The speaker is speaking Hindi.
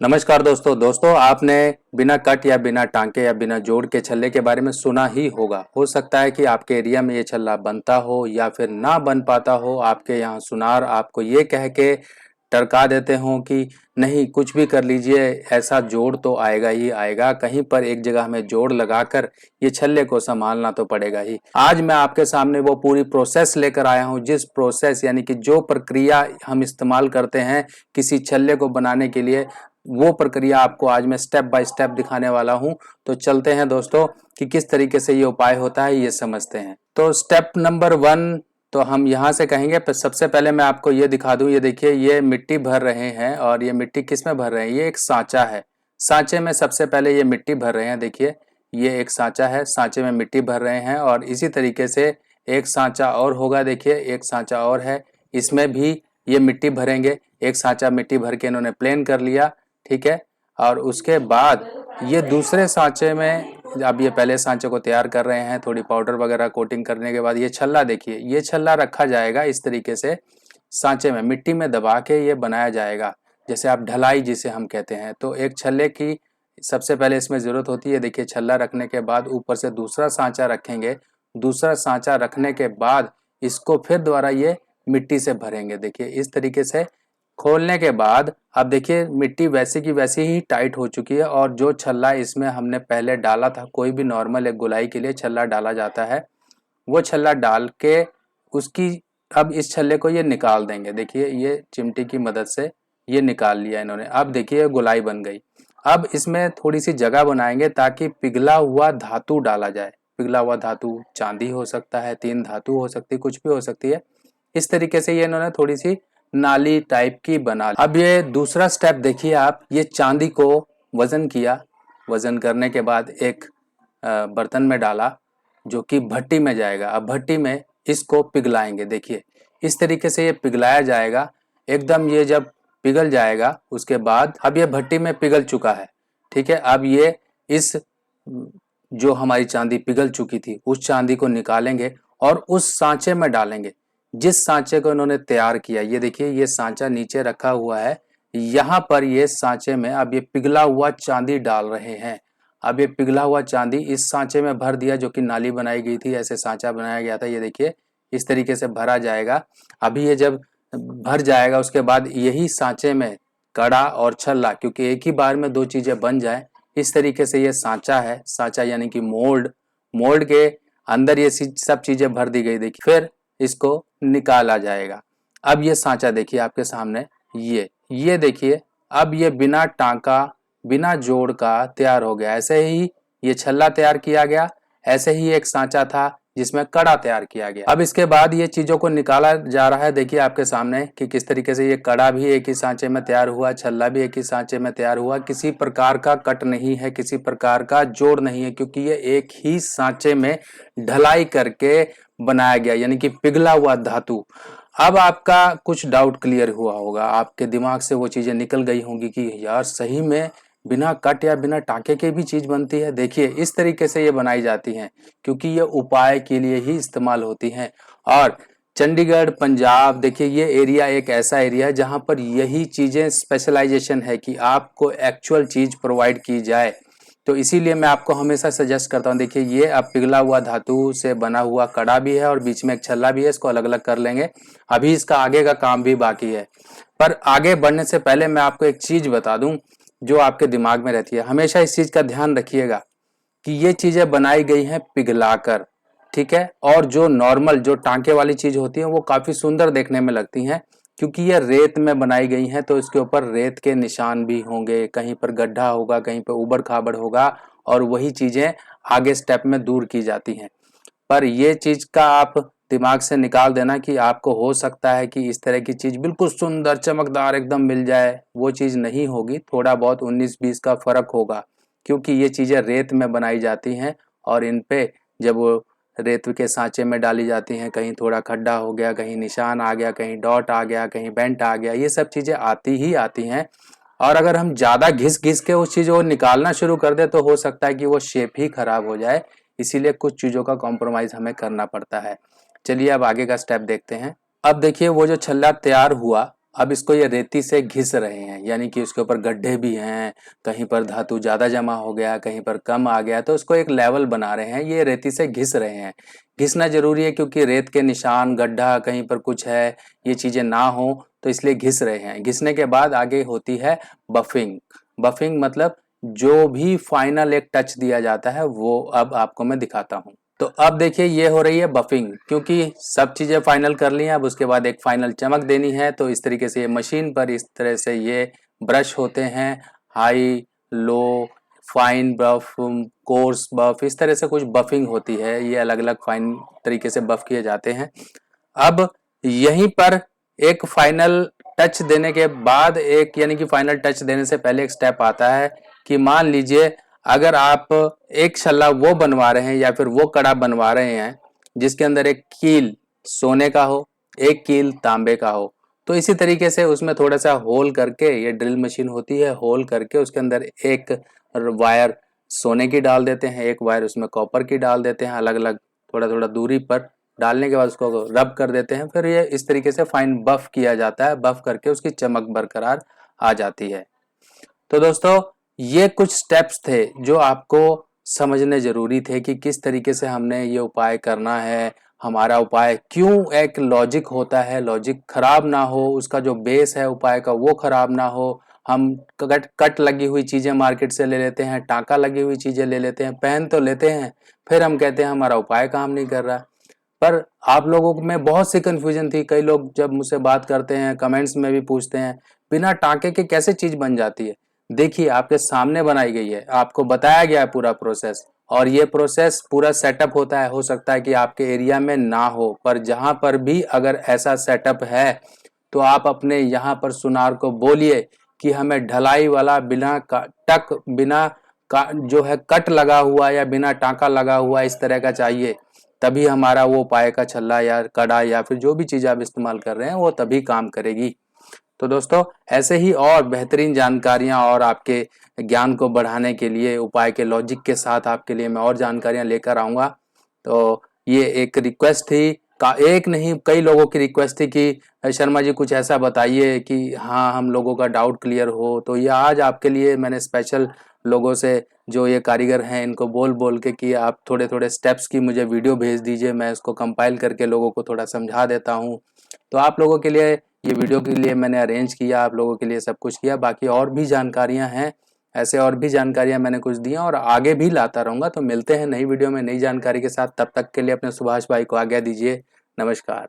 नमस्कार दोस्तों आपने बिना कट या बिना टांके या बिना जोड़ के छल्ले के बारे में सुना ही होगा। हो सकता है कि आपके एरिया में ये छल्ला बनता हो या फिर ना बन पाता हो। आपके यहाँ सुनार आपको ये कह के टरका देते हो कि नहीं कुछ भी कर लीजिए, ऐसा जोड़ तो आएगा ही आएगा। कहीं पर एक जगह हमें जोड़ लगाकर ये छल्ले को संभालना तो पड़ेगा ही। आज मैं आपके सामने वो पूरी प्रोसेस लेकर आया हूँ, जिस प्रोसेस यानी कि जो प्रक्रिया हम इस्तेमाल करते हैं किसी छल्ले को बनाने के लिए, वो प्रक्रिया आपको आज मैं स्टेप बाय स्टेप दिखाने वाला हूं। तो चलते हैं दोस्तों कि किस तरीके से ये उपाय होता है, ये समझते हैं। तो स्टेप नंबर 1 तो हम यहाँ से कहेंगे। सबसे पहले मैं आपको ये दिखा दूं, ये देखिए ये मिट्टी भर रहे हैं और ये मिट्टी किस में भर रहे हैं, ये एक सांचा है। सांचे में सबसे पहले ये मिट्टी भर रहे हैं। देखिए ये एक सांचा है, सांचे में मिट्टी भर रहे हैं और इसी तरीके से एक सांचा और होगा। देखिए एक सांचा और है, इसमें भी ये मिट्टी भरेंगे। एक सांचा मिट्टी भर के इन्होंने प्लेन कर लिया, ठीक है। और उसके बाद ये दूसरे सांचे में, अब ये पहले सांचे को तैयार कर रहे हैं, थोड़ी पाउडर वगैरह कोटिंग करने के बाद ये छल्ला, देखिए ये छल्ला रखा जाएगा इस तरीके से सांचे में मिट्टी में दबा के ये बनाया जाएगा, जैसे आप ढलाई जिसे हम कहते हैं। तो एक छल्ले की सबसे पहले इसमें जरूरत होती है। देखिए छल्ला रखने के बाद ऊपर से दूसरा सांचा रखेंगे, दूसरा सांचा रखने के बाद इसको फिर दोबारा ये मिट्टी से भरेंगे। देखिए इस तरीके से खोलने के बाद अब देखिए मिट्टी वैसे की वैसी ही टाइट हो चुकी है और जो छल्ला इसमें हमने पहले डाला था, कोई भी नॉर्मल एक गोलाई के लिए छल्ला डाला जाता है, वो छल्ला डाल के उसकी अब इस छल्ले को ये निकाल देंगे। देखिए ये चिमटी की मदद से ये निकाल लिया इन्होंने। अब देखिए गोलाई बन गई। अब इसमें थोड़ी सी जगह बनाएंगे ताकि पिघला हुआ धातु डाला जाए। पिघला हुआ धातु चांदी हो सकता है, तीन धातु हो सकती है, कुछ भी हो सकती है। इस तरीके से ये इन्होंने थोड़ी सी नाली टाइप की बना। अब ये दूसरा स्टेप देखिए आप, ये चांदी को वजन किया, वजन करने के बाद एक बर्तन में डाला जो कि भट्टी में जाएगा। अब भट्टी में इसको पिघलाएंगे। देखिए इस तरीके से ये पिघलाया जाएगा एकदम। ये जब पिघल जाएगा उसके बाद अब ये भट्टी में पिघल चुका है, ठीक है। अब ये इस जो हमारी चांदी पिघल चुकी थी उस चांदी को निकालेंगे और उस सांचे में डालेंगे जिस सांचे को इन्होंने तैयार किया। ये देखिए ये सांचा नीचे रखा हुआ है, यहाँ पर ये सांचे में अब ये पिघला हुआ चांदी डाल रहे हैं। अब ये पिघला हुआ चांदी इस सांचे में भर दिया, जो कि नाली बनाई गई थी, ऐसे सांचा बनाया गया था। ये देखिए इस तरीके से भरा जाएगा। अभी ये जब भर जाएगा उसके बाद यही सांचे में कड़ा और छल्ला, क्योंकि एक ही बार में दो चीजें बन जाए, इस तरीके से ये सांचा है। सांचा यानी कि मोल्ड, मोल्ड के अंदर ये सब चीजें भर दी गई। देखिए फिर इसको निकाला जाएगा। अब ये सांचा देखिए आपके सामने, ये देखिए अब ये बिना टांका बिना जोड़ का तैयार हो गया। ऐसे ही ये छल्ला तैयार किया गया, ऐसे ही एक सांचा था जिसमें कड़ा तैयार किया गया। अब इसके बाद ये चीजों को निकाला जा रहा है। देखिए आपके सामने कि किस तरीके से ये कड़ा भी एक ही सांचे में तैयार हुआ, छल्ला भी एक ही सांचे में तैयार हुआ। किसी प्रकार का कट नहीं है, किसी प्रकार का जोड़ नहीं है, क्योंकि ये एक ही सांचे में ढलाई करके बनाया गया, यानी कि पिघला हुआ धातु। अब आपका कुछ डाउट क्लियर हुआ होगा, आपके दिमाग से वो चीजें निकल गई होंगी कि यार सही में बिना कट या बिना टाके के भी चीज बनती है। देखिए इस तरीके से ये बनाई जाती हैं, क्योंकि ये उपाय के लिए ही इस्तेमाल होती हैं। और चंडीगढ़, पंजाब, देखिए ये एरिया एक ऐसा एरिया है जहां पर यही चीजें स्पेशलाइजेशन है कि आपको एक्चुअल चीज प्रोवाइड की जाए। तो इसीलिए मैं आपको हमेशा सजेस्ट करता हूँ। देखिए ये अब पिघला हुआ धातु से बना हुआ कड़ा भी है और बीच में एक छल्ला भी है, इसको अलग अलग कर लेंगे। अभी इसका आगे का काम भी बाकी है। पर आगे बढ़ने से पहले मैं आपको एक चीज बता दूं जो आपके दिमाग में रहती है। हमेशा इस चीज का ध्यान रखिएगा कि ये चीजें बनाई गई हैं पिघलाकर, ठीक है। और जो नॉर्मल जो टांके वाली चीज होती है वो काफी सुंदर देखने में लगती हैं, क्योंकि ये रेत में बनाई गई हैं। तो इसके ऊपर रेत के निशान भी होंगे, कहीं पर गड्ढा होगा, कहीं पर उबड़ खाबड़ होगा, और वही चीजें आगे स्टेप में दूर की जाती हैं। पर ये चीज का आप दिमाग से निकाल देना कि आपको हो सकता है कि इस तरह की चीज बिल्कुल सुंदर चमकदार एकदम मिल जाए, वो चीज नहीं होगी। थोड़ा बहुत 19-20 का फर्क होगा, क्योंकि ये चीजें रेत में बनाई जाती हैं और इन पे जब वो रेत के सांचे में डाली जाती हैं, कहीं थोड़ा खड्डा हो गया, कहीं निशान आ गया, कहीं डॉट आ गया, कहीं बेंट आ गया, ये सब चीजें आती ही आती हैं। और अगर हम ज्यादा घिस घिस के उस चीज को निकालना शुरू कर दे तो हो सकता है कि वो शेप ही खराब हो जाए। इसीलिए कुछ चीजों का कॉम्प्रोमाइज हमें करना पड़ता है। चलिए अब आगे का स्टेप देखते हैं। अब देखिए वो जो छल्ला तैयार हुआ अब इसको ये रेती से घिस रहे हैं, यानी कि उसके ऊपर गड्ढे भी हैं, कहीं पर धातु ज़्यादा जमा हो गया, कहीं पर कम आ गया, तो उसको एक लेवल बना रहे हैं, ये रेती से घिस रहे हैं। घिसना ज़रूरी है क्योंकि रेत के निशान, गड्ढा कहीं पर कुछ है, ये चीज़ें ना हो, तो इसलिए घिस रहे हैं। घिसने के बाद आगे होती है बफिंग। बफिंग मतलब जो भी फाइनल एक टच दिया जाता है वो अब आपको मैं दिखाता हूँ। तो अब देखिए ये हो रही है बफिंग, क्योंकि सब चीज़ें फाइनल कर ली हैं, अब उसके बाद एक फाइनल चमक देनी है। तो इस तरीके से ये मशीन पर इस तरह से ये ब्रश होते हैं, हाई, लो, फाइन बफ, कोर्स बफ, इस तरह से कुछ बफिंग होती है, ये अलग अलग फाइन तरीके से बफ किए जाते हैं। अब यहीं पर एक फाइनल टच देने के बाद, एक यानी कि फाइनल टच देने से पहले एक स्टेप आता है कि मान लीजिए अगर आप एक छल्ला वो बनवा रहे हैं या फिर वो कड़ा बनवा रहे हैं जिसके अंदर एक कील सोने का हो, एक कील तांबे का हो, तो इसी तरीके से उसमें थोड़ा सा होल करके, ये ड्रिल मशीन होती है, होल करके उसके अंदर एक वायर सोने की डाल देते हैं, एक वायर उसमें कॉपर की डाल देते हैं, अलग अलग थोड़ा थोड़ा दूरी पर डालने के बाद उसको रब कर देते हैं। फिर ये इस तरीके से फाइन बफ किया जाता है, बफ करके उसकी चमक बरकरार आ जाती है। तो दोस्तों ये कुछ स्टेप्स थे जो आपको समझने जरूरी थे कि किस तरीके से हमने ये उपाय करना है, हमारा उपाय क्यों एक लॉजिक होता है, लॉजिक खराब ना हो, उसका जो बेस है उपाय का वो खराब ना हो। हम कट लगी हुई चीजें मार्केट से ले लेते हैं, टाँका लगी हुई चीजें ले लेते हैं, पहन तो लेते हैं, फिर हम कहते हैं हमारा उपाय काम नहीं कर रहा। पर आप लोगों में बहुत सी कंफ्यूजन थी, कई लोग जब मुझसे बात करते हैं, कमेंट्स में भी पूछते हैं बिना टाँके के कैसे चीज बन जाती है। देखिए आपके सामने बनाई गई है, आपको बताया गया है पूरा प्रोसेस, और ये प्रोसेस पूरा सेटअप होता है। हो सकता है कि आपके एरिया में ना हो, पर जहां पर भी अगर ऐसा सेटअप है तो आप अपने यहाँ पर सुनार को बोलिए कि हमें ढलाई वाला बिना टक, बिना जो है कट लगा हुआ या बिना टाँका लगा हुआ इस तरह का चाहिए, तभी हमारा वो पाए का छल्ला या कड़ा या फिर जो भी चीज़ आप इस्तेमाल कर रहे हैं वो तभी काम करेगी। तो दोस्तों ऐसे ही और बेहतरीन जानकारियां और आपके ज्ञान को बढ़ाने के लिए उपाय के लॉजिक के साथ आपके लिए मैं और जानकारियां लेकर आऊँगा। तो ये एक रिक्वेस्ट थी, का एक नहीं कई लोगों की रिक्वेस्ट थी कि शर्मा जी कुछ ऐसा बताइए कि हाँ हम लोगों का डाउट क्लियर हो। तो ये आज आपके लिए मैंने स्पेशल लोगों से, जो ये कारीगर हैं, इनको बोल बोल के कि आप थोड़े थोड़े स्टेप्स की मुझे वीडियो भेज दीजिए, मैं इसको कंपाइल करके लोगों को थोड़ा समझा देता हूँ। तो आप लोगों के लिए ये वीडियो के लिए मैंने अरेंज किया, आप लोगों के लिए सब कुछ किया। बाकी और भी जानकारियां हैं, ऐसे और भी जानकारियां मैंने कुछ दी हैं और आगे भी लाता रहूँगा। तो मिलते हैं नई वीडियो में नई जानकारी के साथ, तब तक के लिए अपने सुभाष भाई को आज्ञा दीजिए। नमस्कार।